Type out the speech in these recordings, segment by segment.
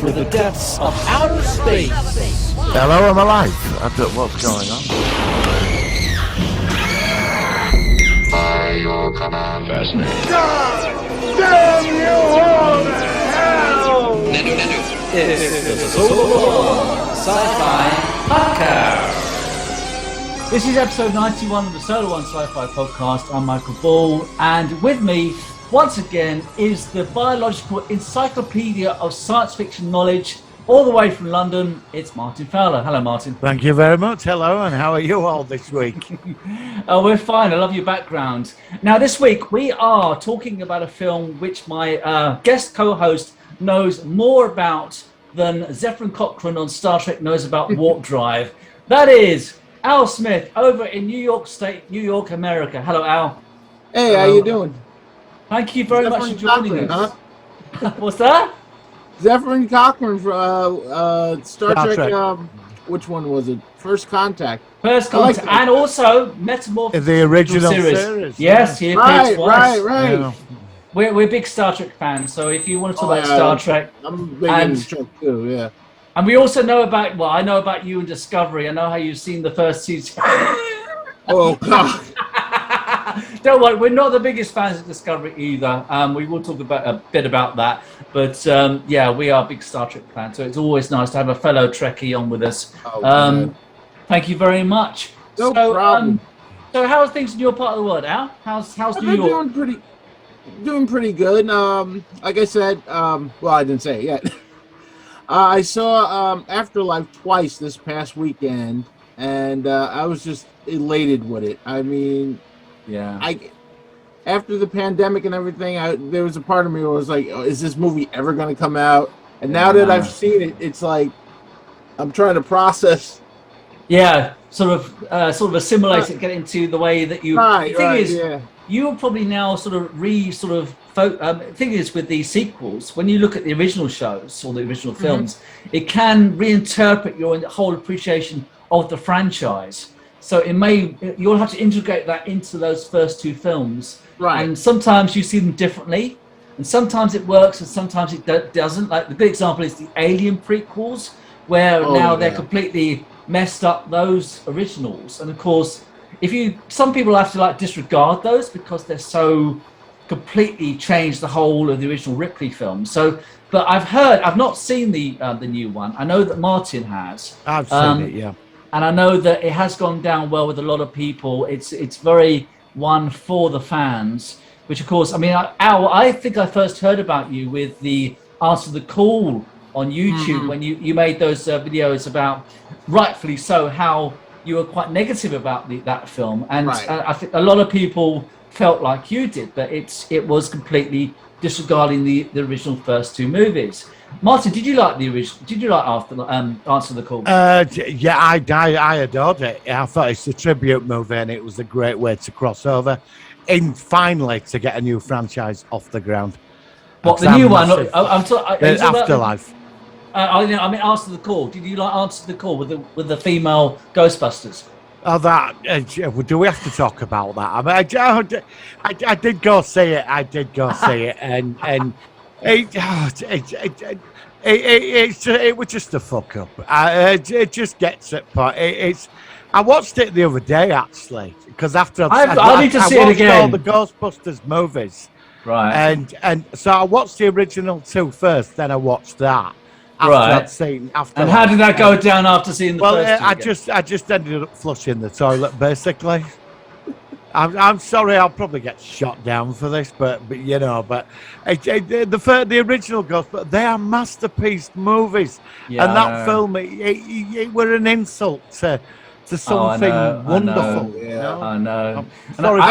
to the depths of outer space. Hello, I'm alive. I don't know what's going on. By your command. Fascinating. God damn you all to hell! It's the Solar Sci-Fi Podcast. This is episode 91 of the Solar One Sci-Fi Podcast. I'm Michael Ball, and with me, once again, is the biological encyclopedia of science fiction knowledge, all the way from London. It's Martin Fowler. Hello, Martin. Thank you very much. Hello, and how are you all this week? We're fine. I love your background. Now, this week, we are talking about a film which my guest co-host knows more about than Zephyrin Cochrane on Star Trek knows about warp drive. That is Al Smith over in New York State, New York, America. Hello, Al. Hey, how you doing? Thank you very much for joining us. Huh? What's that? Zephyrin Cochrane from Star Trek. Which one was it? First Contact. First Contact, and also Metamorphosis. The original series. Yes, he appears twice. Right. Yeah. We're big Star Trek fans, so if you want to talk about Star Trek, I'm big into Star Trek too. Yeah. And we also know about. Well, I know about you and Discovery. I know how you've seen the first season. Oh God. Don't worry, we're not the biggest fans of Discovery either. We will talk about a bit about that, but yeah, we are big Star Trek fans, so it's always nice to have a fellow Trekkie on with us. Thank you very much. No problem. So, how's things in your part of the world, Al? How's New York? Doing pretty good. Like I said, well, I didn't say it yet. I saw Afterlife twice this past weekend, and I was just elated with it. I mean. Yeah. After the pandemic and everything, there was a part of me where I was like, oh, is this movie ever going to come out? And now that I've seen it, it's like I'm trying to process. Yeah, sort of assimilate it, get into the way that you. Right, the thing is, you'll probably now thing is with these sequels, when you look at the original shows or the original films, it can reinterpret your whole appreciation of the franchise. So you'll have to integrate that into those first two films. Right. And sometimes you see them differently, and sometimes it works and sometimes it doesn't. Like the good example is the Alien prequels, where they're completely messed up those originals. And of course, some people have to disregard those because they're so completely changed the whole of the original Ripley film. So, but I've not seen the new one. I know that Martin has. I've seen it, yeah. And I know that it has gone down well with a lot of people. It's very one for the fans, which of course, I mean, Al, I think I first heard about you with the Answer the Call on YouTube when you made those videos about, rightfully so, how you were quite negative about that film. And I think a lot of people felt like you did, but it was completely disregarding the original first two movies. Martin, did you like the original? Did you like Answer the Call? Yeah, I adored it. I thought it's a tribute movie, and it was a great way to cross over, and finally to get a new franchise off the ground. What, the new one? I'm talking Afterlife. I mean, Answer the Call. Did you like Answer the Call with the female Ghostbusters? Oh, do we have to talk about that? I mean, I did go see it. And it was just a fuck up. It just gets it. I watched it the other day actually because after I need to see it again. All the Ghostbusters movies, right? And so I watched the original two first, then I watched that. I'd seen Afterlife. And how did that go down after seeing the first two? I just ended up flushing the toilet basically. I'm sorry, I'll probably get shot down for this, but the original Ghostbusters, they are masterpiece movies, and that film it were an insult to something wonderful. I know. I'm sorry,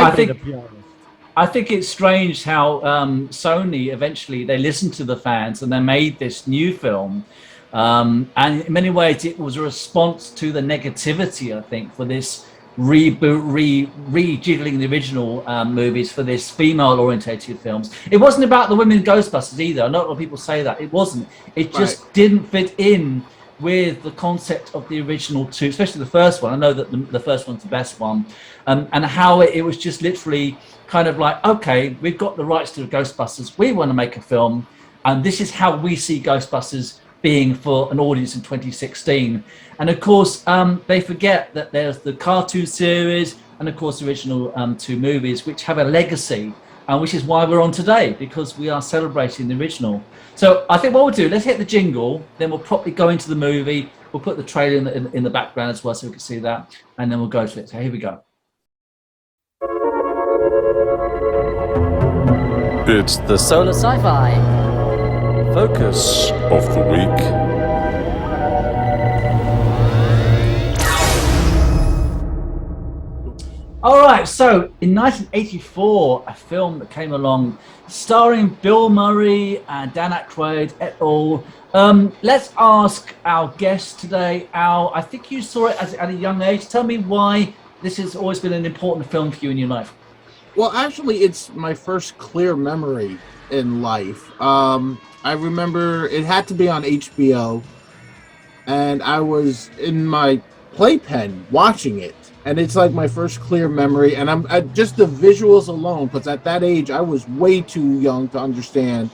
I think it's strange how Sony eventually they listened to the fans and they made this new film, and in many ways it was a response to the negativity, I think, for this reboot, rejiggling the original movies for this female-orientated films. It wasn't about the women Ghostbusters either. I know a lot of people say that. It wasn't. It just didn't fit in with the concept of the original two, especially the first one. I know that the first one's the best one, and how it was just literally kind of like, okay, we've got the rights to Ghostbusters. We want to make a film, and this is how we see Ghostbusters being for an audience in 2016. And of course, they forget that there's the cartoon series and of course the original 2 movies, which have a legacy, which is why we're on today, because we are celebrating the original. So I think what we'll do, let's hit the jingle, then we'll probably go into the movie. We'll put the trailer in the background as well so we can see that, and then we'll go to it. So here we go. It's the Solar Sci-Fi focus of the week. All right, so in 1984, a film that came along starring Bill Murray and Dan Aykroyd et al. Let's ask our guest today, Al. I think you saw it at a young age. Tell me why this has always been an important film for you in your life. Well, actually, it's my first clear memory in life. I remember it had to be on HBO, and I was in my playpen watching it. And it's like my first clear memory, and I'm just the visuals alone, because at that age I was way too young to understand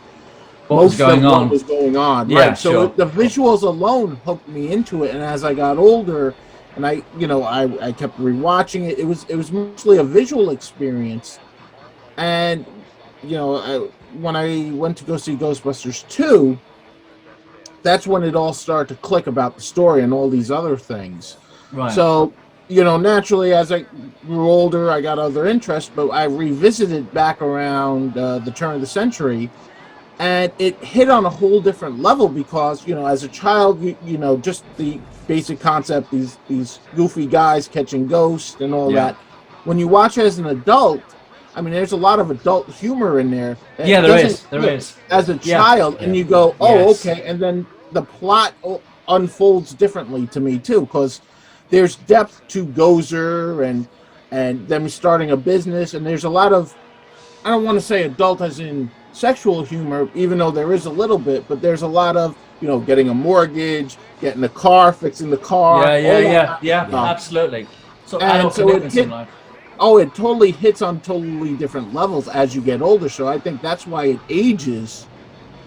what was going on. Yeah, right. So sure. the visuals alone hooked me into it, and as I got older, and I kept rewatching it. It was mostly a visual experience, and when I went to go see Ghostbusters 2, that's when it all started to click about the story and all these other things. Right. So. Naturally, as I grew older, I got other interests, but I revisited back around the turn of the century, and it hit on a whole different level because, as a child, just the basic concept, these goofy guys catching ghosts and all that. When you watch it as an adult, I mean, there's a lot of adult humor in there. Yeah, there is. As a child, and you go, okay, and then the plot unfolds differently to me, too, because there's depth to Gozer and them starting a business, and there's a lot of, I don't want to say adult as in sexual humor, even though there is a little bit, but there's a lot of, getting a mortgage, getting a car, fixing the car. Yeah, absolutely. So adult commitments in life. Oh, it totally hits on totally different levels as you get older, so I think that's why it ages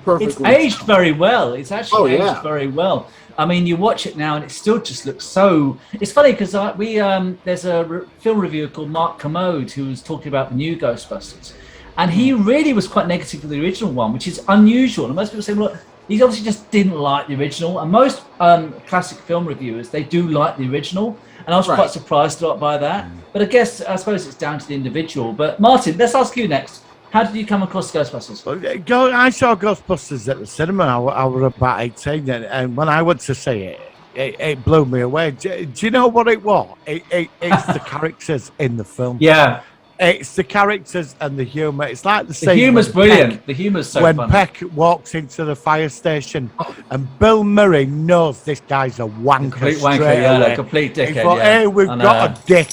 perfectly. It's aged very well. It's actually aged very well. I mean, you watch it now and it still just looks so... It's funny because there's a film reviewer called Mark Kermode who was talking about the new Ghostbusters. And he really was quite negative for the original one, which is unusual. And most people say, well, he obviously just didn't like the original. And most classic film reviewers, they do like the original. And I was quite surprised by that. But I suppose it's down to the individual. But Martin, let's ask you next. How did you come across Ghostbusters? I saw Ghostbusters at the cinema. I was about 18, and when I went to see it, it blew me away. Do you know what it was? It's the characters in the film. Yeah. It's the characters and the humour. It's like the humour's brilliant. The humour's so funny. When Peck walks into the fire station and Bill Murray knows this guy's a wanker. Complete wanker, a complete dickhead. He thought, hey, we've got a dick.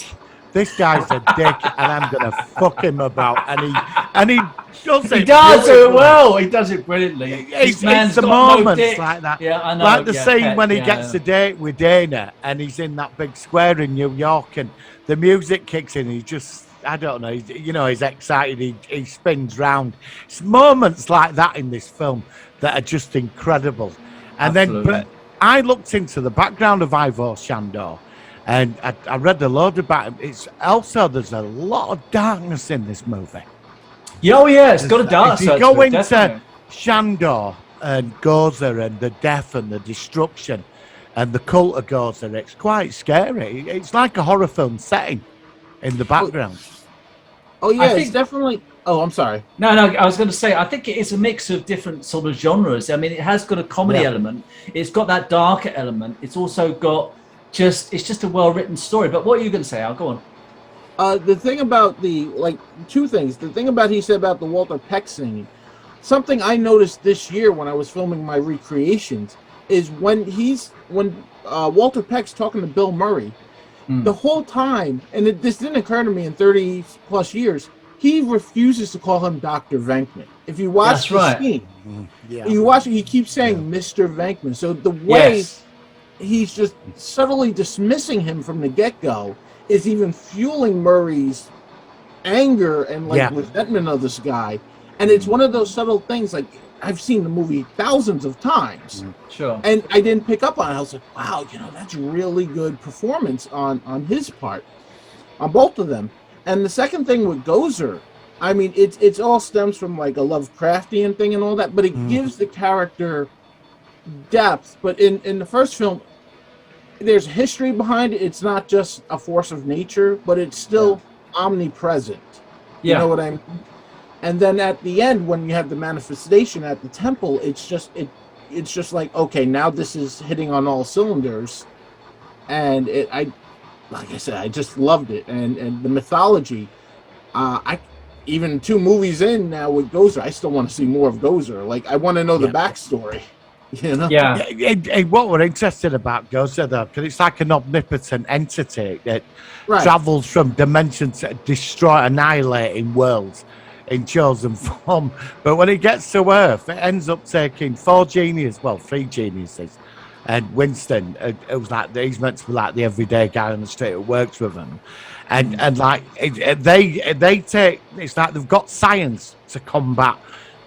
This guy's a dick, and I'm gonna fuck him about. And he does it. He does it well. He does it brilliantly. It's the moments like that. Yeah, I know. Like the scene when he gets a date with Dana, and he's in that big square in New York, and the music kicks in. He just, I don't know. He's excited. He spins round. It's moments like that in this film that are just incredible. And then I looked into the background of Ivor Shandor. And I read a load about him. There's a lot of darkness in this movie. It's got a dark side. If you go into Shandor and Gozer and the death and the destruction and the cult of Gozer, it's quite scary. It's like a horror film setting in the background. It's definitely... Oh, I'm sorry. No, I was going to say, I think it is a mix of different sort of genres. I mean, it has got a comedy element. It's got that darker element. It's also got... it's just a well-written story. But what are you going to say, Al? Go on. The thing about two things. The thing about he said about the Walter Peck singing, something I noticed this year when I was filming my recreations is when Walter Peck's talking to Bill Murray, the whole time, and this didn't occur to me in 30 plus years, he refuses to call him Dr. Venkman. If you watch the scene, you watch it, he keeps saying Mr. Venkman. So the way he's just subtly dismissing him from the get-go is even fueling Murray's anger and resentment of this guy. And it's one of those subtle things, like I've seen the movie thousands of times, Sure. and I didn't pick up on it. I was like, wow, that's really good performance on his part, on both of them. And the second thing with Gozer, I mean, it's all stems from like a Lovecraftian thing and all that, but it gives the character depth. But in the first film, there's history behind it. It's not just a force of nature, but it's still omnipresent. You know what I mean? And then at the end, when you have the manifestation at the temple, it's just like, okay, now this is hitting on all cylinders. And like I said, I just loved it. And the mythology, even 2 movies in now with Gozer, I still want to see more of Gozer. Like, I want to know the backstory. Yeah. What we're interested about Gozer, though, because it's like an omnipotent entity that travels from dimensions to destroy, annihilating worlds in chosen form. But when it gets to Earth, it ends up taking 3 geniuses. And Winston, it was like, he's meant to be like the everyday guy on the street who works with them. And like, they take, it's like they've got science to combat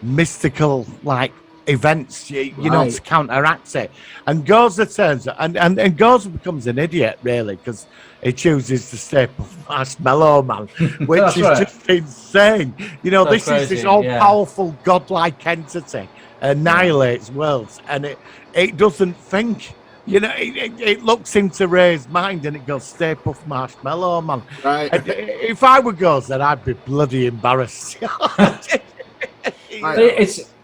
mystical, like, events, you know, to counteract it. And Gozer turns, and Gozer becomes an idiot, really, because he chooses to stay Marshmallow Man, which is just insane. You know, this is this all-powerful, godlike entity, annihilates worlds, and it doesn't think. You know, it looks into Ray's mind and it goes, Stay Puft Marshmallow Man. Right. And if I were Gozer, I'd be bloody embarrassed.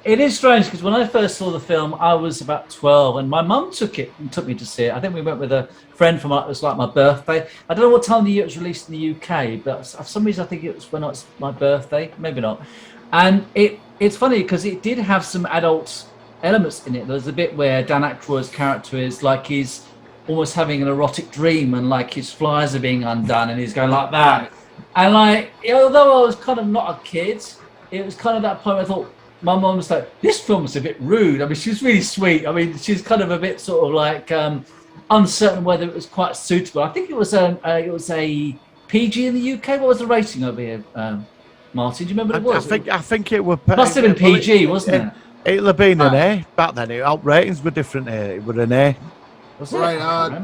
It is strange because when I first saw the film, I was about 12, and my mum took me to see it. I think we went with a friend from it was like my birthday. I don't know what time of the year it was released in the UK, but for some reason I think it was when it was my birthday, maybe not. And it's funny because it did have some adult elements in it. There's a bit where Dan Aykroyd's character is like he's almost having an erotic dream, and like his flies are being undone, and he's going like that. And like, although I was kind of not a kid, it was kind of that point where I thought, my mum was like, this film's a bit rude. I mean, she was really sweet. I mean, she's kind of a bit sort of like uncertain whether it was quite suitable. I think it was a PG in the UK. What was the rating over here, Martin? Do you remember what it was? I think it was. Must have been PG, wasn't it? It'll have been an A back then. Our ratings were different. It was an A. Was it? Right.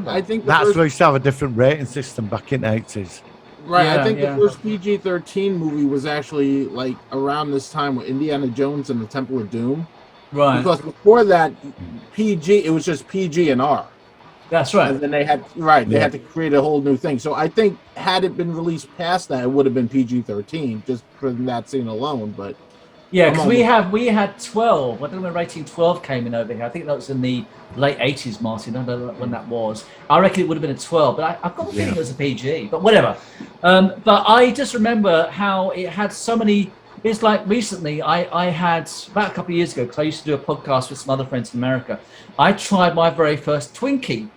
I think that's where we used to have a different rating system back in the 80s. Right, I think the first PG-13 movie was actually like around this time with Indiana Jones and the Temple of Doom. Right. Because before that, PG, it was just PG and R. That's right. And then they had had to create a whole new thing. So I think had it been released past that, it would have been PG-13 just from that scene alone. But yeah, because we had 12. I don't know when rating 12 came in over here. I think that was in the late 80s, Martin. I don't know when that was. I reckon it would have been a 12, but I've got a feeling it was a PG. But whatever. But I just remember how it had so many. It's like recently, I had about a couple of years ago, because I used to do a podcast with some other friends in America. I tried my very first Twinkie,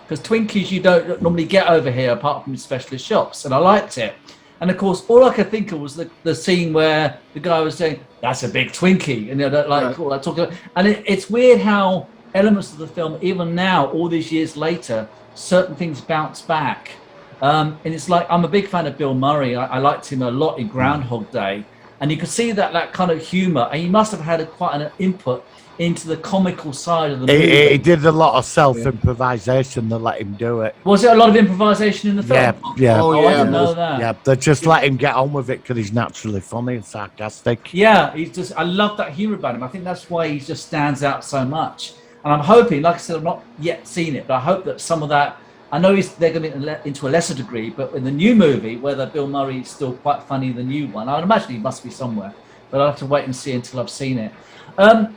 because Twinkies you don't normally get over here apart from specialist shops, and I liked it. And of course, all I could think of was the scene where the guy was saying, "That's a big Twinkie," and all that talk. And it's weird how elements of the film, even now, all these years later, certain things bounce back. And it's like, I'm a big fan of Bill Murray. I liked him a lot in Groundhog Day, and you could see that kind of humor. And he must have had quite an input into the comical side of the movie. He did a lot of self-improvisation that let him do it. Was it a lot of improvisation in the film? Yeah. I didn't know that. Yeah, they just let him get on with it because he's naturally funny and sarcastic. Yeah, I love that humor about him. I think that's why he just stands out so much. And I'm hoping, like I said, I've not yet seen it, but I hope that some of that, I know they're going to be into a lesser degree, but in the new movie, whether Bill Murray is still quite funny, the new one, I would imagine he must be somewhere, but I'll have to wait and see until I've seen it.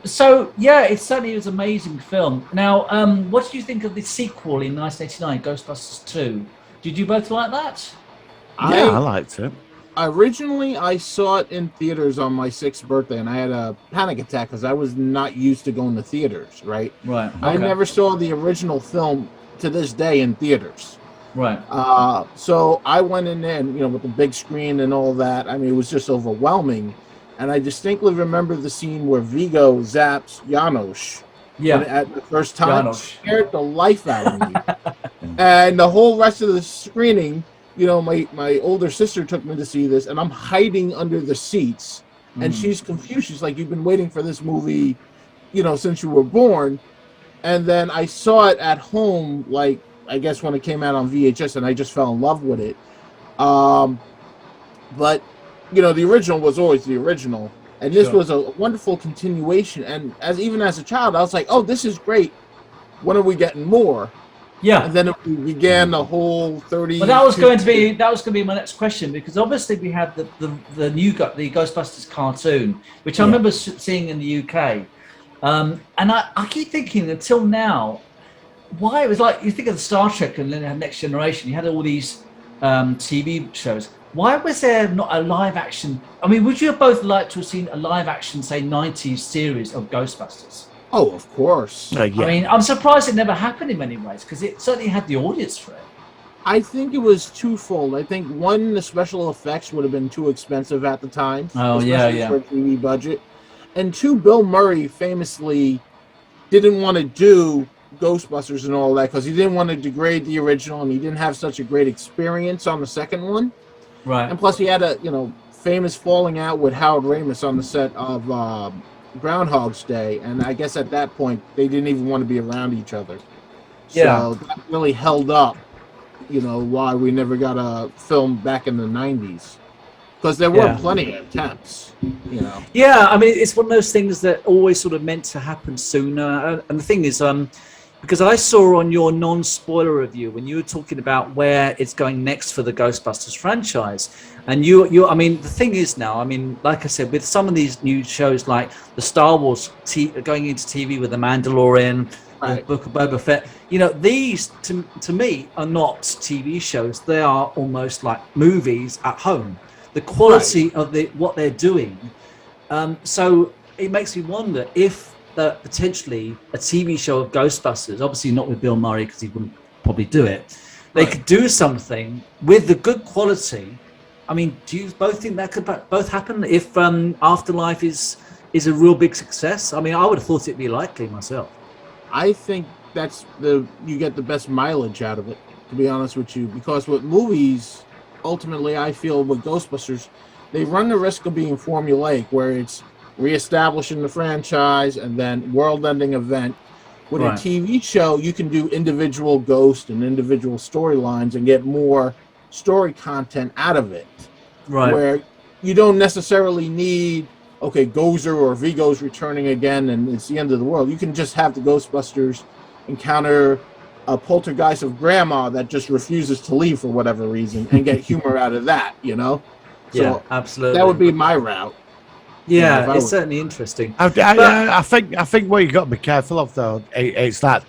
So yeah, it certainly was an amazing film. Now, what did you think of the sequel in 1989, Ghostbusters 2? Did you both like that? Yeah, I liked it. Originally, I saw it in theaters on my 6th birthday, and I had a panic attack because I was not used to going to theaters, right? Right. Okay. I never saw the original film to this day in theaters. Right. So I went in there, and, with the big screen and all that. I mean, it was just overwhelming. And I distinctly remember the scene where Vigo zaps Janosch. Yeah. At the first time, Janosch. scared the life out of me. And the whole rest of the screening, my older sister took me to see this, and I'm hiding under the seats. And she's confused. She's like, "You've been waiting for this movie, since you were born." And then I saw it at home, like I guess when it came out on VHS, and I just fell in love with it. But the original was always the original, and this was a wonderful continuation. And even as a child, I was like, "Oh, this is great. When are we getting more?" Yeah. And then it began the whole 30. Well, that was going to be my next question, because obviously we had the Ghostbusters cartoon, which I remember seeing in the UK, and I keep thinking until now, why it was like, you think of the Star Trek and then Next Generation, you had all these TV shows. Why was there not a live action? I mean, would you have both liked to have seen a live action, say, 90s series of Ghostbusters? Oh, of course. I mean, I'm surprised it never happened in many ways, because it certainly had the audience for it. I think it was twofold. I think, one, the special effects would have been too expensive at the time. Oh, especially for a TV budget. And two, Bill Murray famously didn't want to do Ghostbusters and all that because he didn't want to degrade the original, and he didn't have such a great experience on the second one. Right. And plus, he had a famous falling out with Harold Ramis on the set of Groundhog's Day, and I guess at that point they didn't even want to be around each other. So that really held up, why we never got a film back in the 90s, because there were plenty of attempts. Yeah, I mean, it's one of those things that always sort of meant to happen sooner. And the thing is, because I saw on your non-spoiler review when you were talking about where it's going next for the Ghostbusters franchise, and I mean, the thing is now, I mean, like I said, with some of these new shows like the Star Wars going into TV with the Mandalorian, the Book of Boba Fett, these to me are not TV shows. They are almost like movies at home. The quality of what they're doing, so it makes me wonder if potentially a TV show of Ghostbusters, obviously not with Bill Murray because he wouldn't probably do it, they could do something with the good quality. I mean, do you both think that could both happen if Afterlife is a real big success? I mean, I would have thought it'd be likely myself. I think that's you get the best mileage out of it, to be honest with you, because with movies, ultimately, I feel with Ghostbusters, they run the risk of being formulaic, where it's reestablishing the franchise and then world-ending event. With a TV show, you can do individual ghosts and individual storylines and get more story content out of it. Right. Where you don't necessarily need, Gozer or Vigo's returning again and it's the end of the world. You can just have the Ghostbusters encounter a poltergeist of grandma that just refuses to leave for whatever reason and get humor out of that, So yeah, absolutely. That would be my route. Yeah, it's certainly interesting. I think what you got to be careful of though, it's that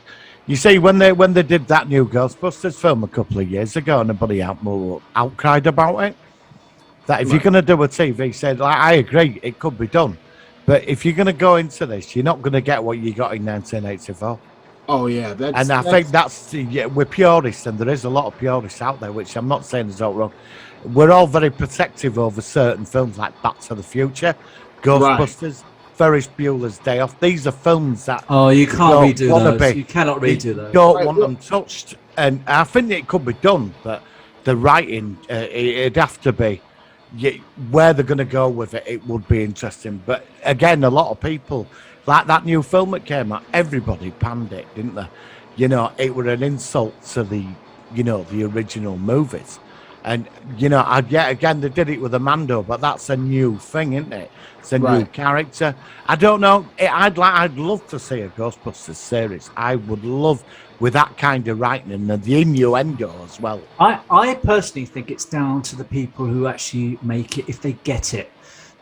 you see when they did that new Ghostbusters film a couple of years ago, and everybody outcried about it. That if you're going to do a TV set, I agree, it could be done, but if you're going to go into this, you're not going to get what you got in 1984. Oh yeah, I think that's we're purists, and there is a lot of purists out there, which I'm not saying is all wrong. We're all very protective over certain films like Back to the Future, Ghostbusters, Ferris Bueller's Day Off. These are films that you can't redo those. You cannot redo those. You don't want them touched, and I think it could be done, but the writing it'd have to be where they're going to go with it. It would be interesting, but again, a lot of people. Like that new film that came out, everybody panned it, didn't they? It was an insult to the original movies. And, again, they did it with Amando, but that's a new thing, isn't it? It's a new character. I don't know. I'd love to see a Ghostbusters series. I would love, with that kind of writing and the innuendo as well. I personally think it's down to the people who actually make it, if they get it.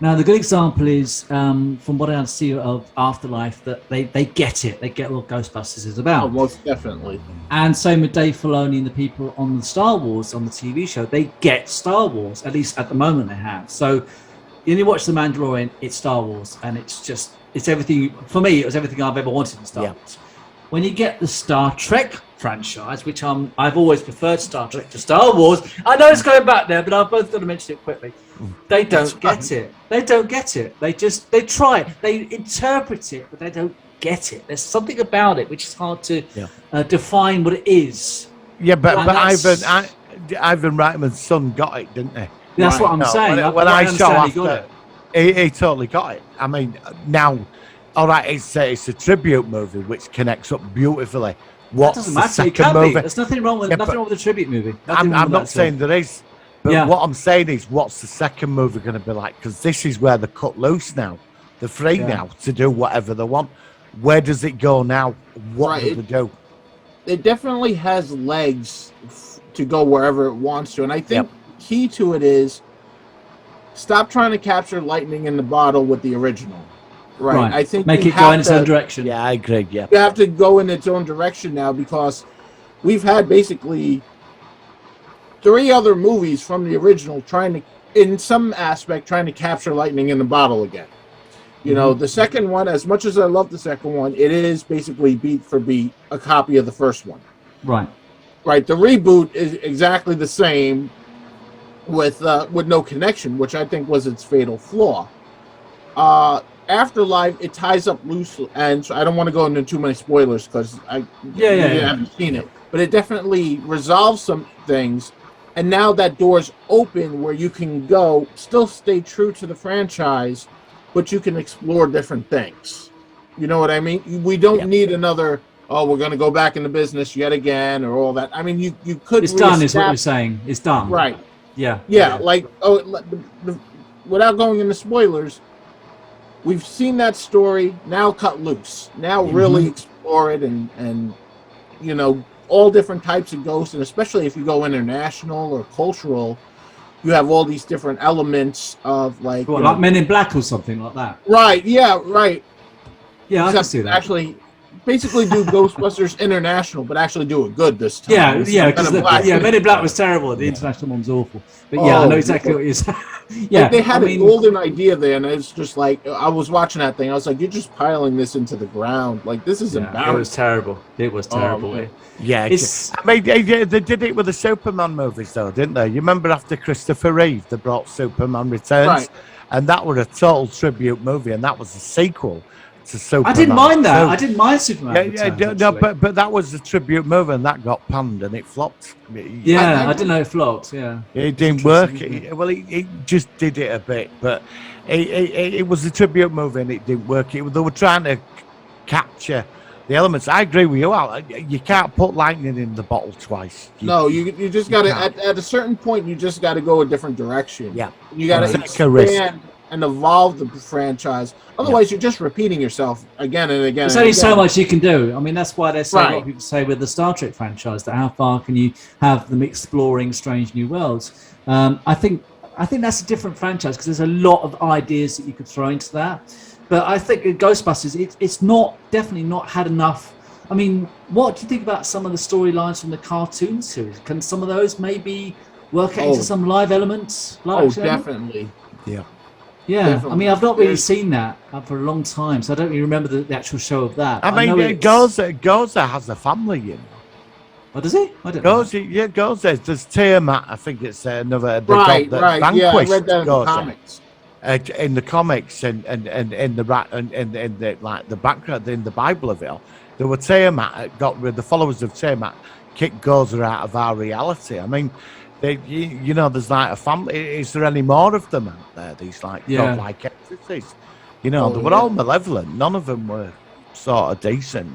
Now, the good example is, from what I see of Afterlife, that they get it. They get what Ghostbusters is about. Oh, most definitely. And same with Dave Filoni and the people on the Star Wars, on the TV show. They get Star Wars, at least at the moment they have. So when you watch The Mandalorian, it's Star Wars. And it's everything, for me, it was everything I've ever wanted in Star Wars. When you get the Star Trek franchise, which I've always preferred Star Trek to Star Wars. I know it's going back there, but I've both got to mention it quickly. They don't get it. They don't get it. They try. They interpret it, but they don't get it. There's something about it which is hard to define what it is. Yeah, but Ivan Reitman's son got it, didn't he? That's what I'm saying. When I saw He totally got it. I mean, now, all right, it's a tribute movie which connects up beautifully. That What's doesn't the matter. It second can be. movie? There's nothing wrong with Yeah, nothing but- wrong with a tribute movie. Nothing I'm wrong with not that at saying all. there is, but Yeah. what I'm saying is, what's the second movie going to be like? Because this is where they're cut loose now. They're free Yeah. now to do whatever they want. Where does it go now? What Right, do they do? It definitely has legs to go wherever it wants to, and I think key to it is stop trying to capture lightning in the bottle with the original. Right. I think make you it go have in its to- own direction. Yeah, I agree. Yeah. You have to go in its own direction now because we've had basically 3 other movies from the original trying to, in some aspect, trying to capture lightning in the bottle again. You know, the second one, as much as I love the second one, it is basically beat for beat a copy of the first one. Right. Right. The reboot is exactly the same with no connection, which I think was its fatal flaw. Afterlife, it ties up loose, and so I don't want to go into too many spoilers because I haven't seen it, but it definitely resolves some things, and now that door's open where you can go, still stay true to the franchise, but you can explore different things. You know what I mean? We don't need another. Oh, we're going to go back into business yet again, or all that. I mean, you could. It's done, is what you're saying. It's done. Right. Yeah. Yeah. Like without going into spoilers. We've seen that story, now cut loose. Now really explore it and you know, all different types of ghosts, and especially if you go international or cultural, you have all these different elements of like What, like Men in Black or something like that? Right, yeah, right. Yeah, I can see that. Actually, basically do Ghostbusters International, but actually do it good this time. Yeah, because Men in Black was terrible. The international one was awful. But yeah, I know exactly what you're saying. Yeah, they had a golden idea there, and it's just like I was watching that thing. I was like, "You're just piling this into the ground. Like this is embarrassing." It was terrible. It was terrible. Yeah, I mean, they did it with the Superman movies, though, didn't they? You remember after Christopher Reeve, they brought Superman Returns, Right. and that was a total tribute movie, and that was a sequel to Superman. I didn't mind that. 2. I didn't mind Superman. Returns, but that was a tribute movie, and that got panned, and it flopped. Yeah, I didn't know it flopped. Yeah, it didn't work. It just did it a bit, but it was a tribute movie, and it didn't work. They were trying to capture the elements. I agree with you, Al. You can't put lightning in the bottle twice. You just got to at a certain point. You just got to go a different direction. Yeah, you got to expand and evolve the franchise. Otherwise, you're just repeating yourself again and again. There's only so much you can do. I mean, that's why they say a lot Right. of people say with the Star Trek franchise that how far can you have them exploring strange new worlds? I think that's a different franchise because there's a lot of ideas that you could throw into that. But I think in Ghostbusters, it's definitely not had enough. I mean, what do you think about some of the storylines from the cartoon series? Can some of those maybe work out into some live elements? Definitely. Yeah. Yeah, Definitely. I mean, I've not really seen that for a long time, so I don't really remember the actual show of that. I mean, Gozer has a family, you know. Oh, does he? I don't know. Gozer. There's Tiamat. I think it's another. Right. Vanquished Yeah, I read that in the Gozer. comics. In the comics and in the like the background in the Bible of it all, there were Tiamat got rid. The followers of Tiamat kicked Gozer out of our reality. I mean. There's like a family. Is there any more of them out there? These like godlike entities. They were all malevolent. None of them were sort of decent.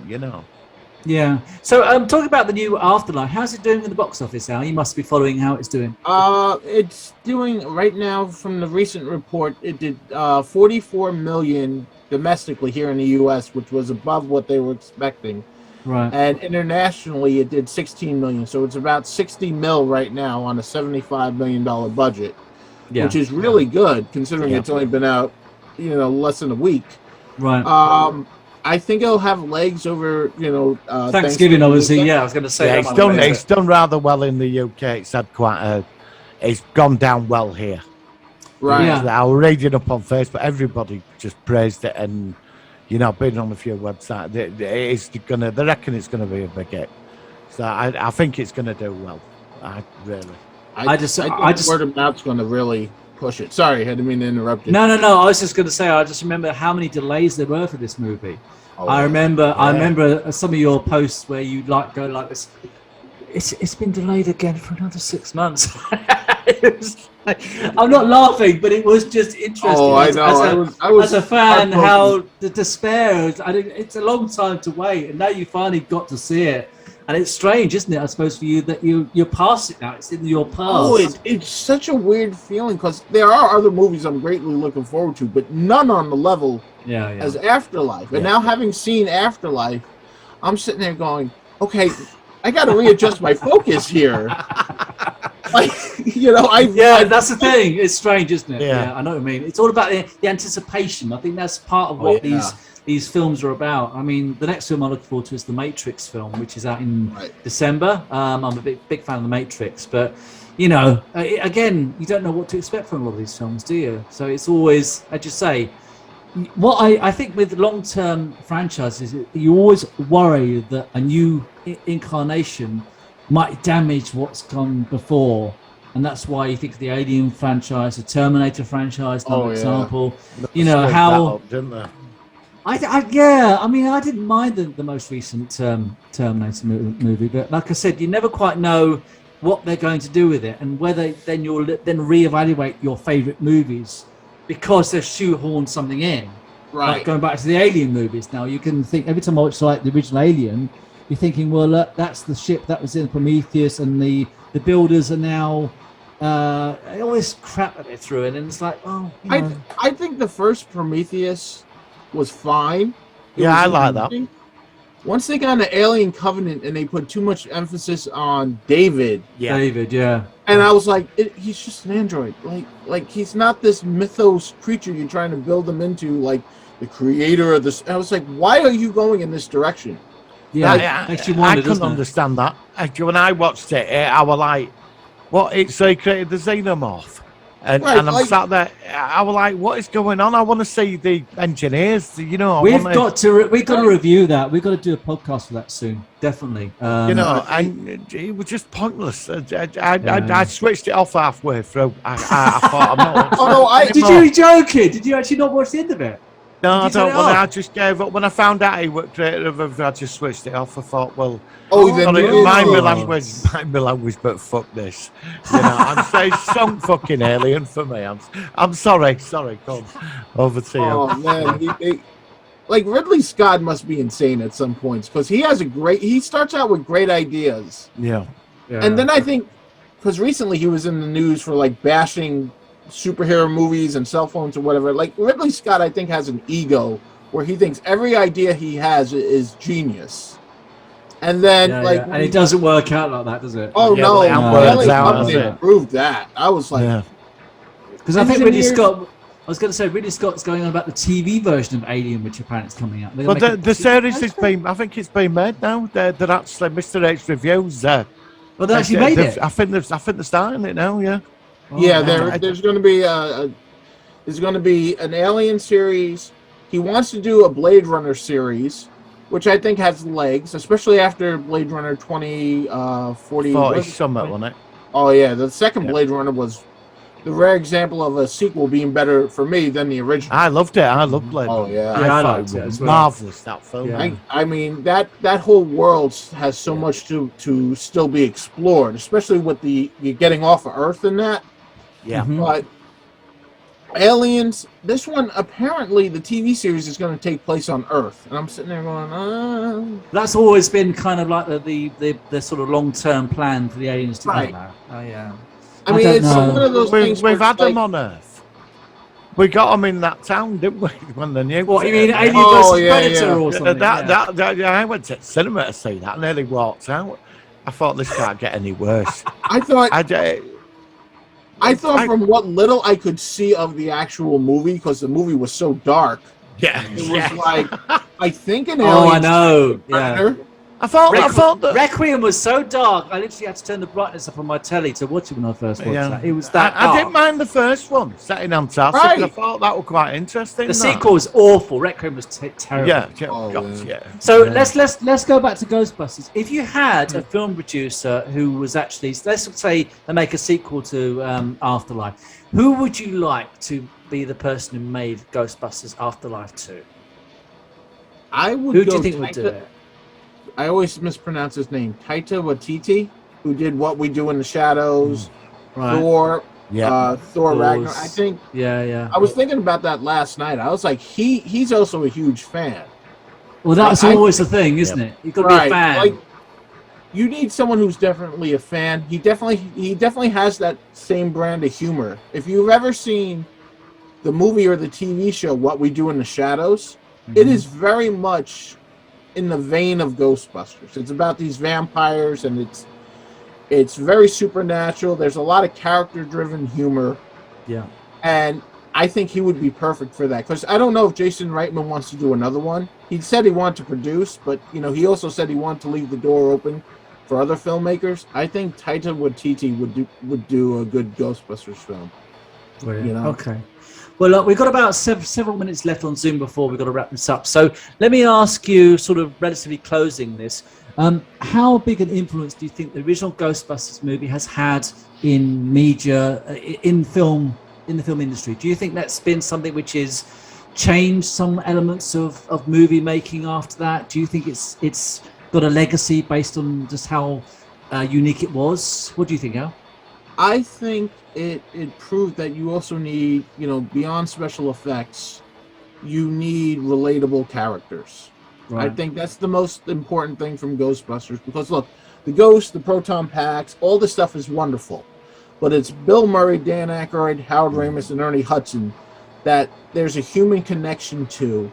Yeah. So, talking about the new Afterlife, how's it doing in the box office, Al? You must be following how it's doing. It's doing right now. From the recent report, it did 44 million domestically here in the U.S., which was above what they were expecting. Right. And internationally, it did 16 million. So it's about 60 mil right now on a $75 million budget, which is really good considering it's only been out, less than a week. Right. I think it'll have legs over, Thanksgiving, obviously. Yeah, I was going to say. It's done rather well in the UK. It's had it's gone down well here. Right. Yeah. I was reading up on Facebook. Everybody just praised it and. Been on a few websites. They reckon it's gonna be a big hit. So I think it's gonna do well. I think word of mouth's gonna really push it. Sorry, I didn't mean to interrupt you. No. I was just going to say, I just remember how many delays there were for this movie. I remember some of your posts where you go like this. It's been delayed again for another 6 months. I'm not laughing, but it was just interesting. Oh, I know. I was as a fan, heartbroken. how the despair. It's a long time to wait, and now you finally got to see it. And it's strange, isn't it? I suppose for you that you're past it now. It's in your past. Oh, it's such a weird feeling because there are other movies I'm greatly looking forward to, but none on the level as Afterlife. And now having seen Afterlife, I'm sitting there going, okay, I got to readjust my focus here. Like, that's the thing. It's strange, isn't it? Yeah, I know what I mean. It's all about the anticipation. I think that's part of what these films are about. I mean, the next film I look forward to is the Matrix film, which is out in December. I'm a big fan of the Matrix, but again, you don't know what to expect from a lot of these films, do you? So it's always, as you say, what I think with long-term franchises, you always worry that a new incarnation might damage what's gone before. And that's why you think of the Alien franchise, the Terminator franchise, for example. How... didn't they? I mean, I didn't mind the most recent Terminator movie, but like I said, you never quite know what they're going to do with it, and whether then you'll then reevaluate your favorite movies because they've shoehorned something in. Right. Like going back to the Alien movies, now you can think every time I watch like the original Alien, you're thinking, well, that's the ship that was in Prometheus, and the builders are now all this crap that they threw in, and it's like, I think the first Prometheus was fine. I like that. Once they got into Alien Covenant and they put too much emphasis on David. Yeah. And I was like, he's just an android. Like he's not this mythos creature you're trying to build him into, like the creator of this. I was like, why are you going in this direction? Yeah, I couldn't understand that. Actually, when I watched it, I was like, what? It's they created the xenomorph. And I'm sat there. I was like, "What is going on? I want to see the engineers." We've got to review that. We've got to do a podcast for that soon, definitely. And it was just pointless. I switched it off halfway through. I thought, I'm not. Did you joking? Did you actually not watch the end of it? No, I don't. I just gave up when I found out he was creator of. I just switched it off. I thought, well, mind my language, but fuck this. I'm saying some fucking alien for me. I'm sorry. Come over to you. Oh man, like Ridley Scott must be insane at some points because he starts out with great ideas. Yeah. And then I think because recently he was in the news for like bashing superhero movies and cell phones or whatever. Like Ridley Scott, I think, has an ego where he thinks every idea he has is genius, and then and it doesn't work out like that, does it? Oh no, proved that. I was like, because I think Ridley Scott. I was going to say Ridley Scott's going on about the TV version of Alien, which apparently is coming out. But the series has been, I think it's been made now. They're actually Mr. H reviews. Well, they actually made it. I think they're starting it now. Yeah. There's going to be an Alien series. He wants to do a Blade Runner series, which I think has legs, especially after Blade Runner 2040. 40 something, wasn't it? Oh yeah, the second Blade Runner was the rare example of a sequel being better for me than the original. I loved it. I loved Blade Runner. Oh yeah, I liked it as well. Marvelous, that film. Yeah. I mean that whole world has so much to still be explored, especially with the getting off of Earth and that. Yeah. But Aliens, this one, apparently the TV series is going to take place on Earth. And I'm sitting there going, That's always been kind of like the sort of long-term plan for the aliens to Right. go now. Oh, yeah. I mean, it's one of those things We've had like, them on Earth. We got them in that town, didn't we? When the new. What, you mean Alien versus Predator or something? I went to the cinema to see that and nearly walked out. I thought this can't get any worse. I thought from what little I could see of the actual movie, because the movie was so dark. Yeah. It was like, I think an Oh, I Alien. know. Yeah. I thought that Requiem was so dark. I literally had to turn the brightness up on my telly to watch it when I first watched that. It was that dark. I didn't mind the first one, set in Antarctica. Right. I thought that was quite interesting. The sequel was awful. Requiem was terrible. Yeah. So let's go back to Ghostbusters. If you had a film producer who was actually, let's say they make a sequel to Afterlife, who would you like to be the person who made Ghostbusters Afterlife 2? Who do you think would do it? I always mispronounce his name. Taika Waititi, who did What We Do in the Shadows, Right. Thor, Yeah. Thor Ragnarok. I think Yeah. I was thinking about that last night. I was like, he's also a huge fan. Well, that's Like, always the thing, isn't it? You've got to be a right. fan. Like, you need someone who's definitely a fan. He definitely has that same brand of humor. If you've ever seen the movie or the TV show What We Do in the Shadows, it is very much in the vein of Ghostbusters. It's about these vampires, and it's very supernatural. There's a lot of character-driven humor. Yeah. And I think he would be perfect for that, because I don't know if Jason Reitman wants to do another one. He said he wanted to produce, but he also said he wanted to leave the door open for other filmmakers. I think Taika Waititi would do a good Ghostbusters film. Brilliant. Okay. Well, look, we've got about several minutes left on Zoom before we've got to wrap this up. So let me ask you, sort of relatively closing this, how big an influence do you think the original Ghostbusters movie has had in media, in the film industry? Do you think that's been something which has changed some elements of movie making after that? Do you think it's got a legacy based on just how unique it was? What do you think, Al? I think it proved that you also need, beyond special effects, you need relatable characters. Right. I think that's the most important thing from Ghostbusters, because look, the ghosts, the proton packs, all this stuff is wonderful, but it's Bill Murray, Dan Aykroyd, Howard Ramis, and Ernie Hudson that there's a human connection to,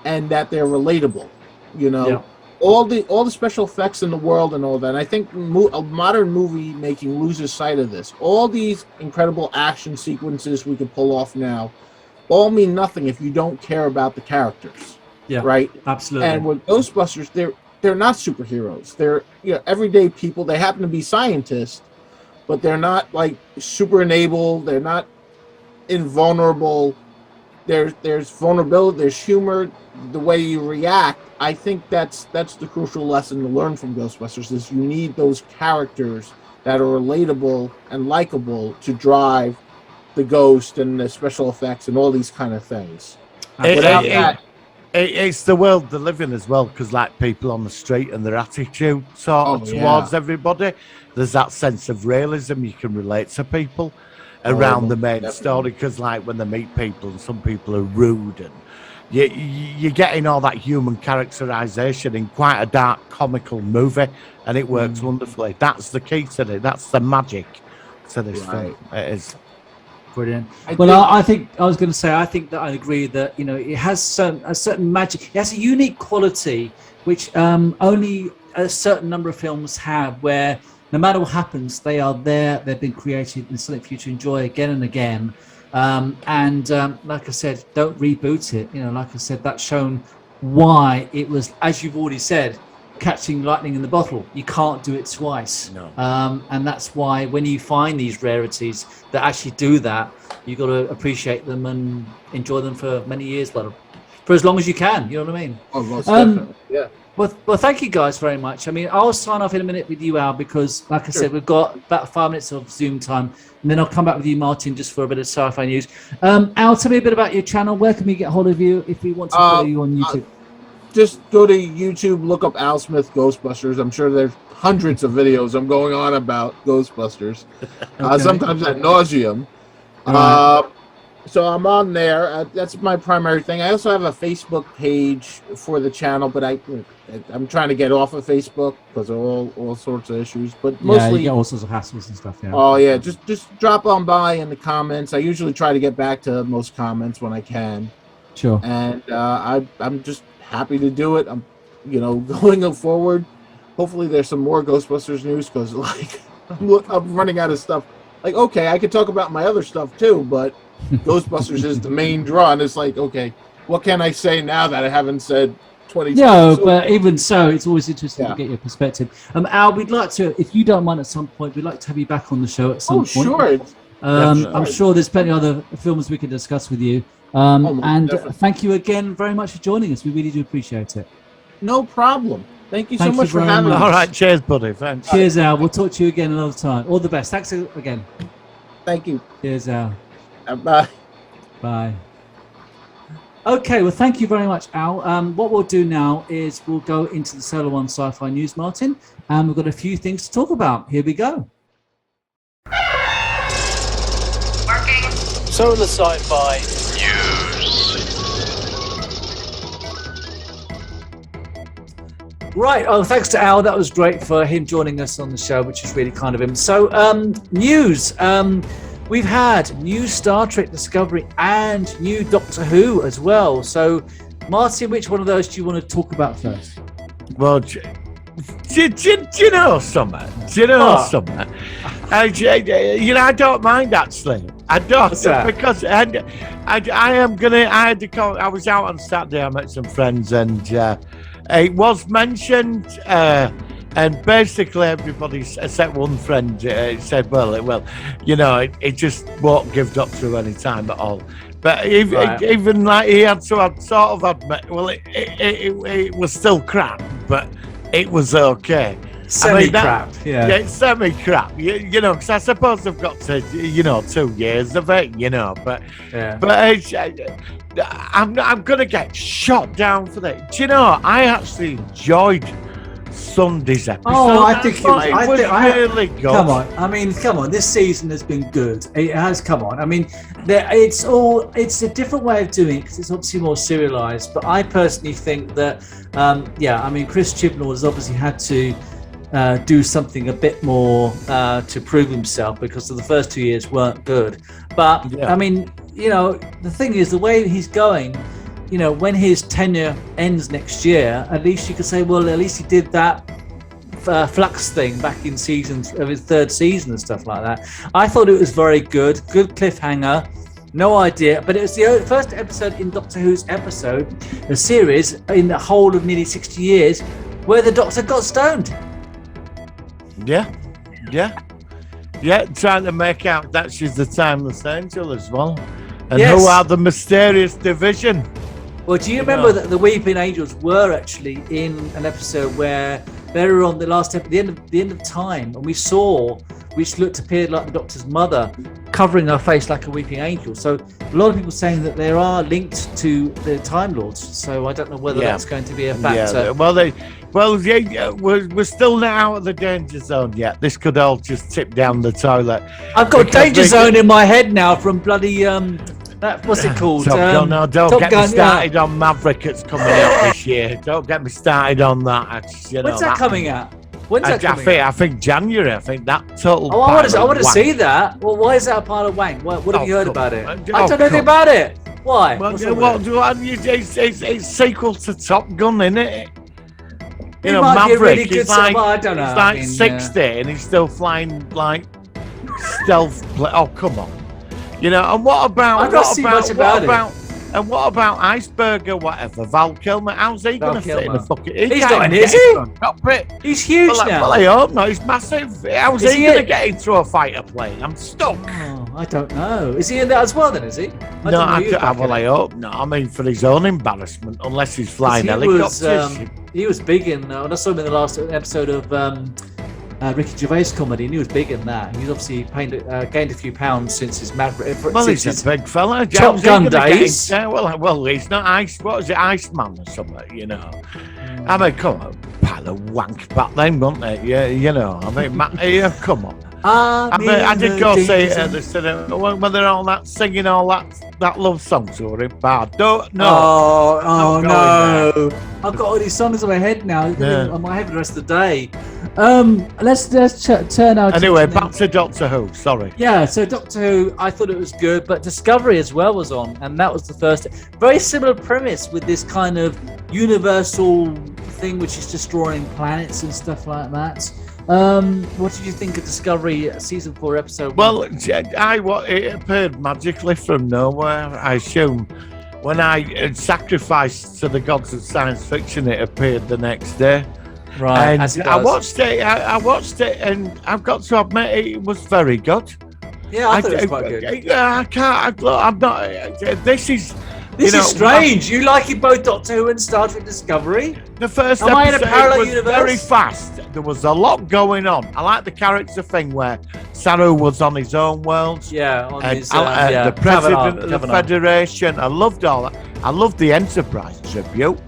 and that they're relatable. Yeah. All the special effects in the world and all that. And I think modern movie making loses sight of this. All these incredible action sequences we can pull off now all mean nothing if you don't care about the characters. Yeah, right. Absolutely. And with Ghostbusters, they're not superheroes. They're everyday people. They happen to be scientists, but they're not like super enabled. They're not invulnerable. There's vulnerability. There's humor. The way you react. I think that's the crucial lesson to learn from Ghostbusters is you need those characters that are relatable and likable to drive the ghost and the special effects and all these kind of things. Without that, it's the world they live in as well, because like people on the street and their attitude towards everybody, there's that sense of realism. You can relate to people around the main story, because like when they meet people, and some people are rude, and you're getting all that human characterization in quite a dark comical movie, and it works wonderfully. That's the key to it. That's the magic to this film. It is brilliant. I think I was going to say, I think that I agree that it has a certain magic. It has a unique quality which only a certain number of films have, where no matter what happens, they are there. They've been created and something for you to enjoy again and again. Like I said, don't reboot it. Like I said, that's shown why it was, as you've already said, catching lightning in the bottle. You can't do it twice. No. And that's why when you find these rarities that actually do that, you've got to appreciate them and enjoy them for many years, for as long as you can. You know what I mean? Oh, most definitely. Yeah. Well, thank you guys very much. I mean, I'll sign off in a minute with you, Al, because, like I said, we've got about 5 minutes of Zoom time, and then I'll come back with you, Martin, just for a bit of sci-fi news. Al, tell me a bit about your channel. Where can we get hold of you if we want to follow you on YouTube? Just go to YouTube, look up Al Smith Ghostbusters. I'm sure there's hundreds of videos I'm going on about Ghostbusters, sometimes ad nauseum. So I'm on there. That's my primary thing. I also have a Facebook page for the channel, but I'm trying to get off of Facebook because of all sorts of issues. But mostly, you get all sorts of hassles and stuff. Yeah. Oh yeah, just drop on by in the comments. I usually try to get back to most comments when I can. Sure. And I'm just happy to do it. I'm going forward. Hopefully, there's some more Ghostbusters news, because I'm running out of stuff. Like, okay, I could talk about my other stuff too, but Ghostbusters is the main draw, and it's like, okay, what can I say now that I haven't said 20 times? No, but even so, it's always interesting to get your perspective. Al, we'd like to, if you don't mind, at some point, we'd like to have you back on the show at some point. Sure. I'm sure there's plenty of other films we can discuss with you. Thank you again very much for joining us. We really do appreciate it. No problem. Thank you so much for having us. All right, cheers, buddy. Thanks. Cheers, Al. We'll talk to you again another time. All the best. Thanks again. Thank you. Cheers, Al. Bye. Bye. Okay, well, thank you very much, Al. What we'll do now is we'll go into the Solar One Sci-Fi News, Martin, and we've got a few things to talk about. Here we go. So in the Sci-Fi News. Right. Oh, thanks to Al. That was great for him joining us on the show, which is really kind of him. So, news. We've had new Star Trek Discovery and new Doctor Who as well. So, Martin, which one of those do you want to talk about first? Well, do you know something? Do you know something? I don't mind actually. I don't. What's that? Because I am gonna. I had to call. I was out on Saturday. I met some friends, and it was mentioned. And basically, everybody except one friend said, "Well, it just won't give Doctor Who any time at all." But even like he had to have sort of admit, well, it was still crap, but it was okay. Semi-crap, yeah, semi-crap. You know, because I suppose I've got to, 2 years of it, but I'm gonna get shot down for that. Do you know? I actually enjoyed Sunday's episode. Oh, I think it was really good. Come on. This season has been good. It has. Come on. I mean, it's a different way of doing it because it's obviously more serialized. But I personally think that, Chris Chibnall has obviously had to do something a bit more to prove himself because the first 2 years weren't good. But I mean, the thing is, the way he's going. When his tenure ends next year, at least you could say, well, at least he did that flux thing back in seasons of his third season and stuff like that. I thought it was very good cliffhanger. No idea, but it was the first episode in Doctor Who's the series in the whole of nearly 60 years, where the Doctor got stoned. Yeah, trying to make out that she's the timeless angel as well. And who are the mysterious division? Well, do you remember that the Weeping Angels were actually in an episode where they were on the last episode, the end of time, and we saw, which appeared like the Doctor's mother, covering her face like a weeping angel. So a lot of people saying that they are linked to the Time Lords. So I don't know whether that's going to be a factor. Yeah. We're still not out of the danger zone yet. This could all just tip down the toilet. I've got danger zone in my head now from bloody what's it called? Don't Top get Gun, me started on Maverick. It's coming out this year. Don't get me started on that. When's that coming out? I think January. I think that total. Oh, I want to see that. Well, why is that a pile of wank? What have you heard about it? I don't know anything about it. Why? It's sequel to Top Gun, isn't it? Maverick. Really he's like, I don't know. He's like 60 and he's still flying like stealth. Oh, come on. And what about Iceberg or whatever? Val Kilmer, how's he going to fit in the fucking? He's not in, is he? He's huge now. Well, I hope not. He's massive. How's he going to get into a fighter plane? I'm stuck. Oh, I don't know. Is he in that as well? Then is he? I hope not. I mean, for his own embarrassment, unless he's flying helicopters. He was big in. I saw him in the last episode of Ricky Gervais comedy, and he was big in that. He's obviously gained a few pounds since his Maverick. Well, he's a big fella. Top Gun days. Well, he's not Ice. What is it, Iceman or something? I mean, come on, pile of wank back then, wasn't it? Yeah, I mean, come on. I did go see it at the cinema when they're all that singing all that love song to her in bad. No. I've got all these songs in my head now. On my head the rest of the day. Let's turn out. Anyway, back to Doctor Who. Sorry. Yeah, so Doctor Who, I thought it was good, but Discovery as well was on, and that was the first. Very similar premise with this kind of universal thing, which is destroying planets and stuff like that. What did you think of Discovery season 4 episode 1? Well, it appeared magically from nowhere. I assume when I sacrificed to the gods of science fiction, it appeared the next day. Right. And I watched it, and I've got to admit it was very good. Yeah, I thought it was quite good. I'm not. This is strange. You like it both Doctor Who and Star Trek Discovery? The first Am I in a parallel was universe? Very fast. There was a lot going on. I like the character thing where Saru was on his own world. Yeah, on his the president of the Federation. I loved all that. I loved the Enterprise tribute.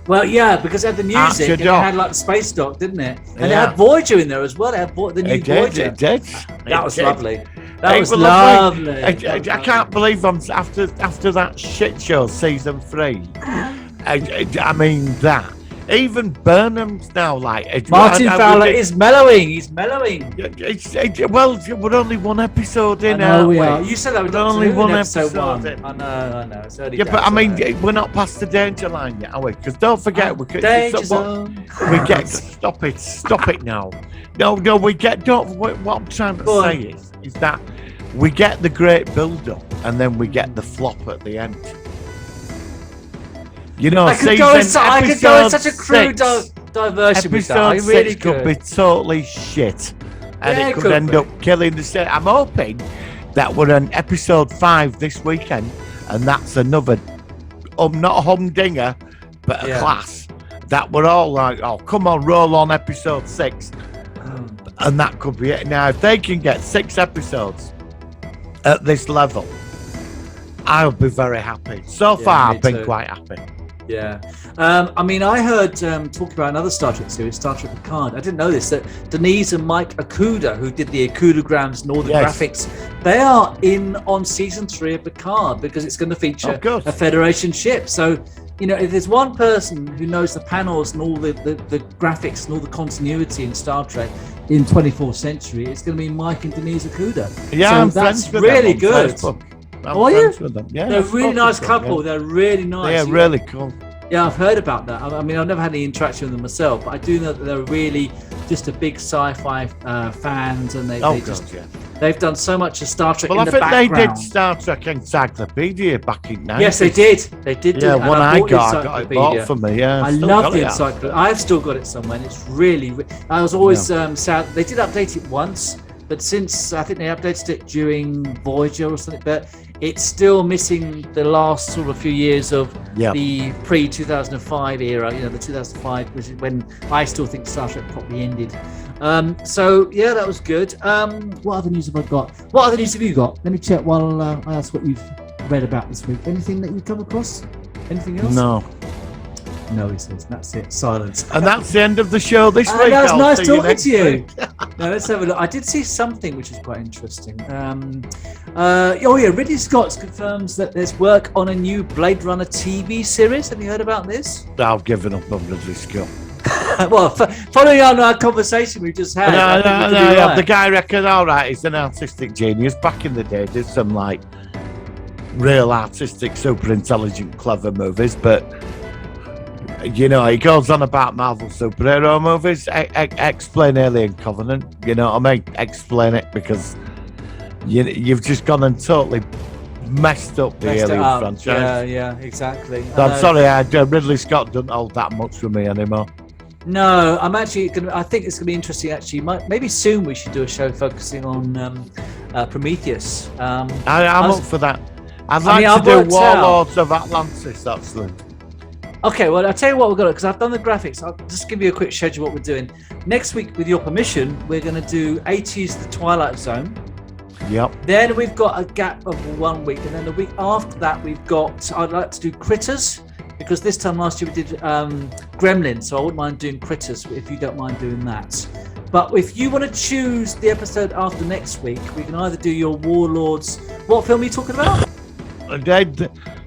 Well, yeah, because it had the music and it had like the space dock, didn't it? And it had Voyager in there as well. It had the new Voyager. It did. That was lovely. That was lovely. lovely. I can't believe I'm after that shit show season 3. I mean that. Even Burnham's now like Martin Fowler is mellowing. He's mellowing. Well, we're only one episode in. I know we are. You said that we're only one episode episode 1. in. I know. It's early Yeah, days, but I mean, we're not past the danger line yet, are we? Because don't forget, danger zone. we get. Stop it now. No, we get. What I'm trying to say is that we get the great build-up, and then we get the flop at the end. You know, I could go in such a crude diversion with that. I Episode really 6 could be totally shit, and it could end up killing the set. I'm hoping that we're on episode 5 this weekend, and that's another, not a humdinger, but a class. That we're all like, oh, come on, roll on episode 6, and that could be it. Now, if they can get 6 episodes at this level, I'll be very happy. So far, I've been quite happy. Yeah. I mean, I heard talking about another Star Trek series, Star Trek Picard. I didn't know this, that Denise and Mike Okuda, who did the Okudograms and all the graphics, they are in on season 3 of Picard because it's going to feature a Federation ship. So, you know, if there's one person who knows the panels and all the graphics and all the continuity in Star Trek in 24th century, it's going to be Mike and Denise Okuda. Yeah, so I'm that's friends with really them good. Facebook. Are you? With them. Yeah, they're a really nice couple. They're really nice. They're really cool. Yeah, I've heard about that. I mean, I've never had any interaction with them myself, but I do know that they're really just a big sci-fi fans, and they've done so much of Star Trek. Well, in I the think background. they did Star Trek Encyclopedia back in 90s. Yes, they did. They did. Yeah, do one I got it bought for me. Yeah, I love the encyclopedia. I've still got it somewhere, and it's really. I was always sad. They did update it once, but since I think they updated it during Voyager or something, but it's still missing the last sort of few years of the pre-2005 era, you know, the 2005, which is when I still think Star Trek probably ended. So, yeah, that was good. What other news have I got? What other news have you got? Let me check while I ask what you've read about this week. Anything that you've come across? Anything else? No, he says. That's it. Silence. And that's the end of the show this week. That was nice talking to you. Now, let's have a look. I did see something which is quite interesting. Ridley Scott confirms that there's work on a new Blade Runner TV series. Have you heard about this? I've given up on Ridley Scott. Well, following on our conversation we just had. No, the guy reckon, all right, he's an artistic genius. Back in the day, did some like real artistic, super intelligent, clever movies, but you know, he goes on about Marvel superhero movies. Explain Alien Covenant. You know what I mean? Explain it, because you've just gone and totally messed up the Alien franchise. Yeah, exactly. So I'm sorry, Ridley Scott doesn't hold that much for me anymore. No, I'm actually I think it's going to be interesting. Actually, maybe soon we should do a show focusing on Prometheus. I'm up for that. I'd like to do Warlords of Atlantis, actually. Okay, well, I'll tell you what we're going to, because I've done the graphics. I'll just give you a quick schedule of what we're doing. Next week, with your permission, we're going to do 80s The Twilight Zone. Yep. Then we've got a gap of 1 week. And then the week after that, I'd like to do Critters, because this time last year we did Gremlins. So I wouldn't mind doing Critters if you don't mind doing that. But if you want to choose the episode after next week, we can either do your Warlords. What film are you talking about?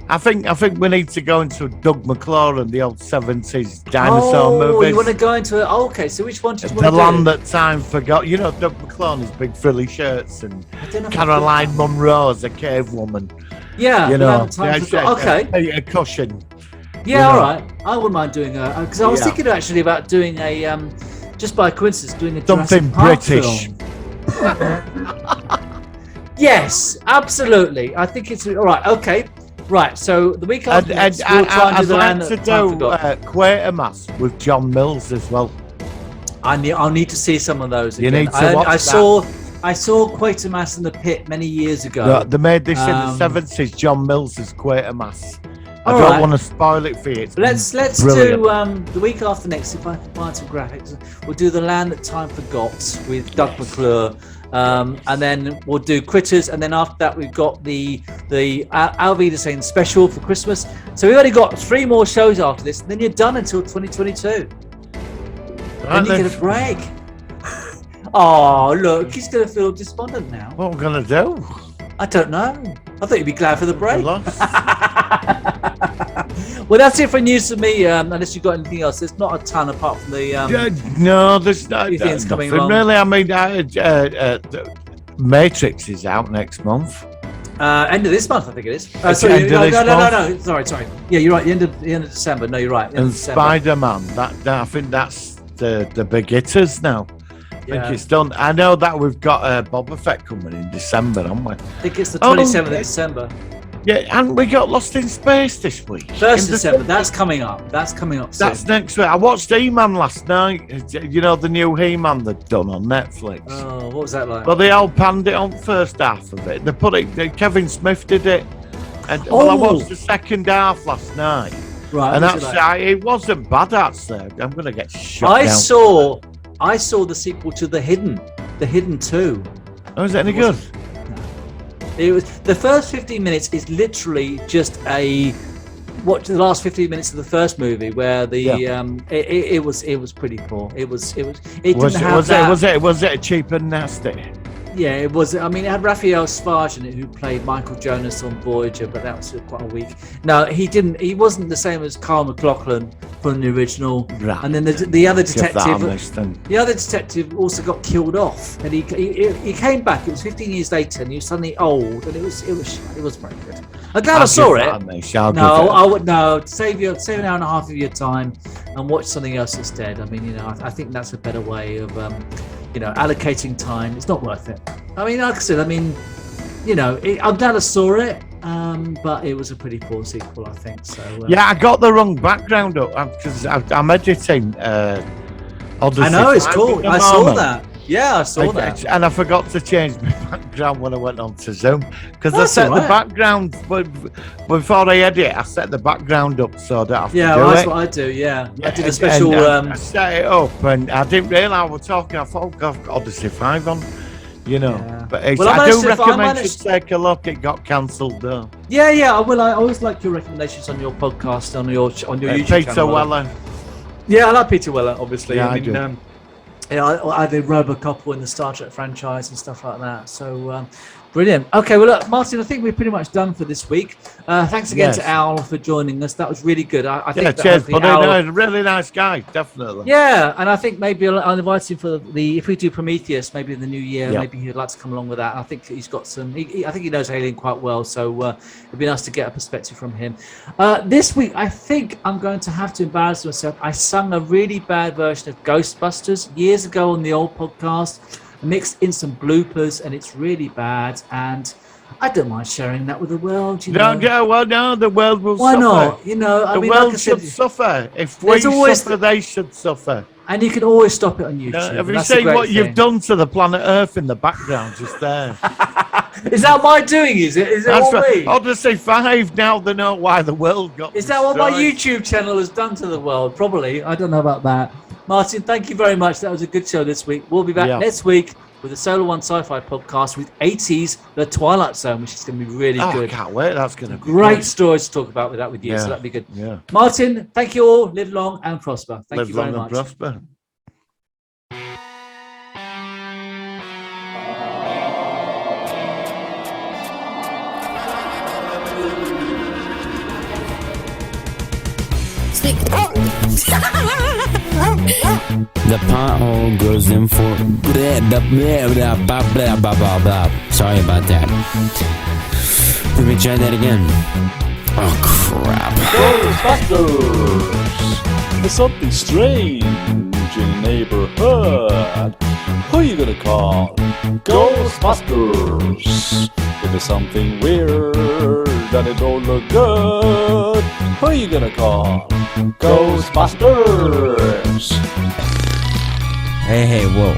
I think we need to go into Doug McClure, the old 70s dinosaur movies. Oh, you want to go into it? Oh, okay, so which one did you want to do? The Land That Time Forgot. You know, Doug McClure, his big frilly shirts, and Caroline Munro as a cave woman. Yeah, you know, okay. A cushion. Yeah, all right. I wouldn't mind doing because I was thinking actually about doing a, just by coincidence, doing a something British. Yes, absolutely. I think it's all right. Okay. Right, so the week after we'll try and do the Land That Time Forgot. Quatermass with John Mills as well. I'll need to see some of those again. You need to watch that. I saw Quatermass in the Pit many years ago. No, they made this in the 70s, John Mills as Quatermass. I don't want to spoil it for you. Let's do the week after next, if I can find some graphics. We'll do The Land That Time Forgot with Doug McClure. And then we'll do Critters, and then after that we've got the Alvida saying special for Christmas. So we've only got 3 more shows after this, and then you're done until 2022. Then you get a break. Oh, look, he's going to feel despondent now. What am I going to do? I don't know. I thought you'd be glad for the break. Lost. Well, that's it for news for me. Unless you've got anything else, there's not a ton apart from the. No, there's not. Few things coming Nothing along. really. I mean, Matrix is out next month. End of this month, I think it is. It's Sorry, end of this month. No. Sorry. Yeah, you're right. The end of December. No, you're right. the end And of December. Spider-Man. That I think that's the big hitters now. I think Yeah. it's done. I know that we've got Boba Fett coming in December, haven't we? I think it's the Oh, 27th of yeah. December. Yeah, and we got Lost in Space this week. 1st In December. That's coming up. That's coming up soon. That's next week. I watched He-Man last night. You know, the new He-Man they've done on Netflix. Oh, what was that like? Well, they all panned it on the first half of it. They put it. Kevin Smith did it. And well, I watched the second half last night, Right. and what's it like? it wasn't bad. Actually, I'm gonna get shut I down. saw the sequel to The Hidden 2. Oh, is it any good? It was the first 15 minutes is literally just watch the last 15 minutes of the first movie where it was pretty poor. It Was it cheap and nasty? Yeah, it was. I mean, it had Raphael Sbarge in it, who played Michael Jonas on Voyager, but that was quite a weak. No, he didn't. He wasn't the same as Carl McLachlan from the original. Right. And then the other Give that a detective, miss then. the other detective also got killed off, and he came back. It was 15 years later, and he was suddenly old, and it was very good. I'm glad I saw it. I would save an hour and a half of your time and watch something else instead. I mean, I think that's a better way of allocating time. It's not worth it. I mean, like I said, I'm glad I saw it, but it was a pretty poor sequel, I think. So Yeah, I got the wrong background up because I'm editing. Odyssey I know it's 5 cool. at the I saw moment. that. Yeah, I saw that. And I forgot to change my background when I went on to Zoom because I That's set all the right. background before I edit. I set the background up so I don't have to Yeah, do well, it. that's what I do. Yeah, I did a And- special. and I set it up and I didn't realise we were talking. I thought I've got Odyssey 5 on, Yeah. But it's, Well, I I do managed to- I recommend you managed- take a look. It got cancelled though. Yeah. Well, I always like your recommendations on your podcast, on your YouTube Peter channel. Weller. Yeah, I like Peter Weller, obviously. Yeah, I I mean, do. I did Robocop in the Star Trek franchise and stuff like that. So brilliant. Okay, well, look, Martin, I think we're pretty much done for this week. Thanks again to Al for joining us. That was really good. I think that Cheers, hopefully buddy. Al- No, really nice guy, definitely. Yeah, and I think maybe I'll invite him for if we do Prometheus, maybe in the new year, Yeah. maybe he'd like to come along with that. I think he's got some. I think he knows Alien quite well, so it'd be nice to get a perspective from him. This week, I think I'm going to have to embarrass myself. I sung a really bad version of Ghostbusters years ago on the old podcast, mixed in some bloopers, and it's really bad. And I don't mind sharing that with the world. You know? No, the world will Why suffer. not? The mean, world like I said, should suffer. If we there's always- suffer, they should suffer. and you can always stop it on YouTube. Have you That's the seen great what you've thing. done to the planet Earth in the background just there? Is that my doing? Is it? Is it That's all right. me? Odyssey 5, now they know why the world got Is that what my destroyed. YouTube channel has done to the world? Probably. I don't know about that. Martin, thank you very much. That was a good show this week. We'll be back next week with the Solar One Sci-Fi podcast with 80s The Twilight Zone, which is going to be really I good. can't wait. That's going to be Great good. stories to talk about with you, so Yeah. that'd be good. Yeah. Martin, thank you all. Live long and prosper. Thank Live you very long much. and prosper. The pothole goes in for Sorry about that. Let me try that again. Oh crap. Ghostbusters! There's something strange in the neighborhood. Who you gonna call? Ghostbusters! If there's something weird and it don't look good, who you gonna call? Ghostbusters! Hey, whoa.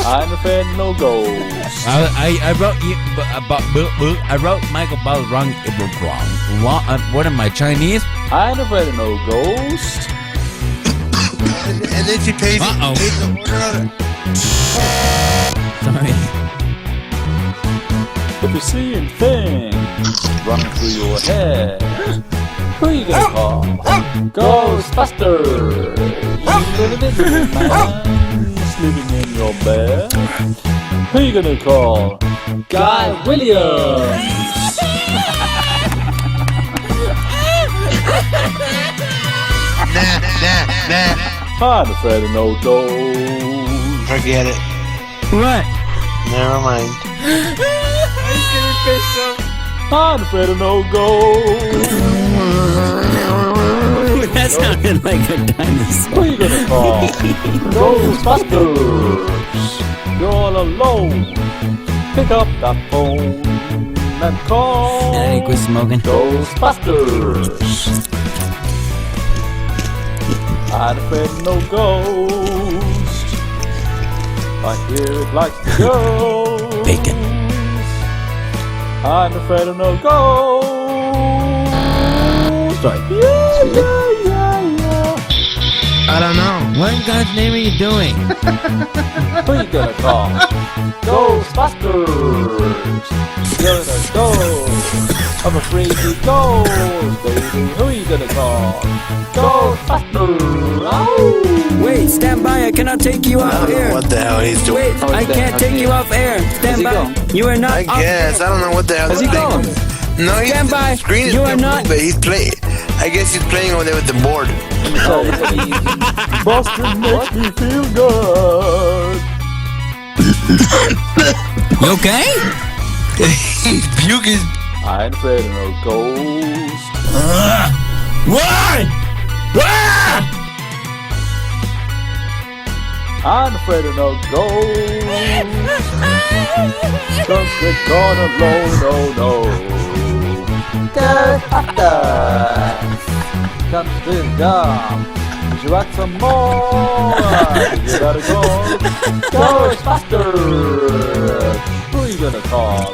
I'm afraid no ghosts. I wrote you I wrote Michael Bell wrong. It was wrong. What am I, Chinese? I'm afraid of no ghost. And then she pays the order on it. Sorry. If you're seeing things running through your head, Who you gonna call? Ghostbusters! You invisible man sleeping in your bed. Who you gonna call? Guy Williams! Nah. I'm afraid of no ghosts. Forget it. What? Never mind. I'm afraid of no ghosts. That sounded like a dinosaur. Who you gonna call? Ghostbusters! You're all alone. Pick up that phone and call. And I think we're smoking. Ghostbusters! I'm afraid of no ghost. I hear it likes to go. Bacon. I'm afraid of no ghost. Sorry. Yeah. I don't know. What in God's name are you doing? Who you gonna call? Ghostbusters! You're the ghost of a crazy ghost, baby. Who you gonna call? Ghostbusters! Oh! Wait, stand by. I cannot take you I off don't know air. what the hell he's doing. Wait, I can't take you off air. Stand by. You are not I guess. I don't know what the hell Is he going? No, he's Stand by. the screen is You are too not- big, but he's playing. I guess he's playing over there with the board. Boston makes me feel good. You okay? He's puking. I'm afraid of no ghost. What? I'm afraid of no ghost. Don't get gone alone, no. Ghostbusters! Come to this gum. Would you like some more? You gotta go. Ghostbusters! Who are you gonna call?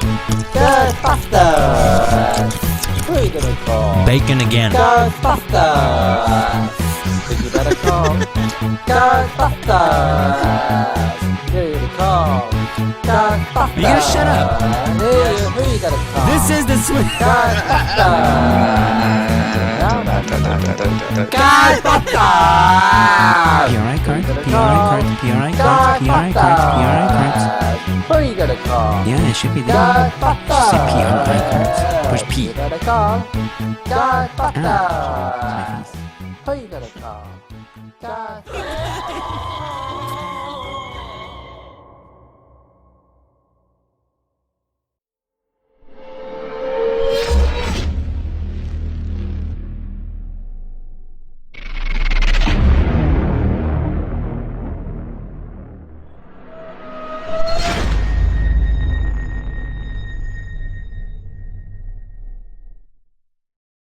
Ghostbusters! Who are you gonna call? Bacon again. Ghostbusters! Think you better call Ghostbusters! Here you call Ghostbusters! You gotta shut up. Who you gonna call? This is the sweet. Ghostbusters! Ghostbusters! PRI card. PRI card. PRI card. PRI cards. Who are you gonna call? Yeah, it should be there. Just say PRI cards. Push P. You better call Ghostbusters!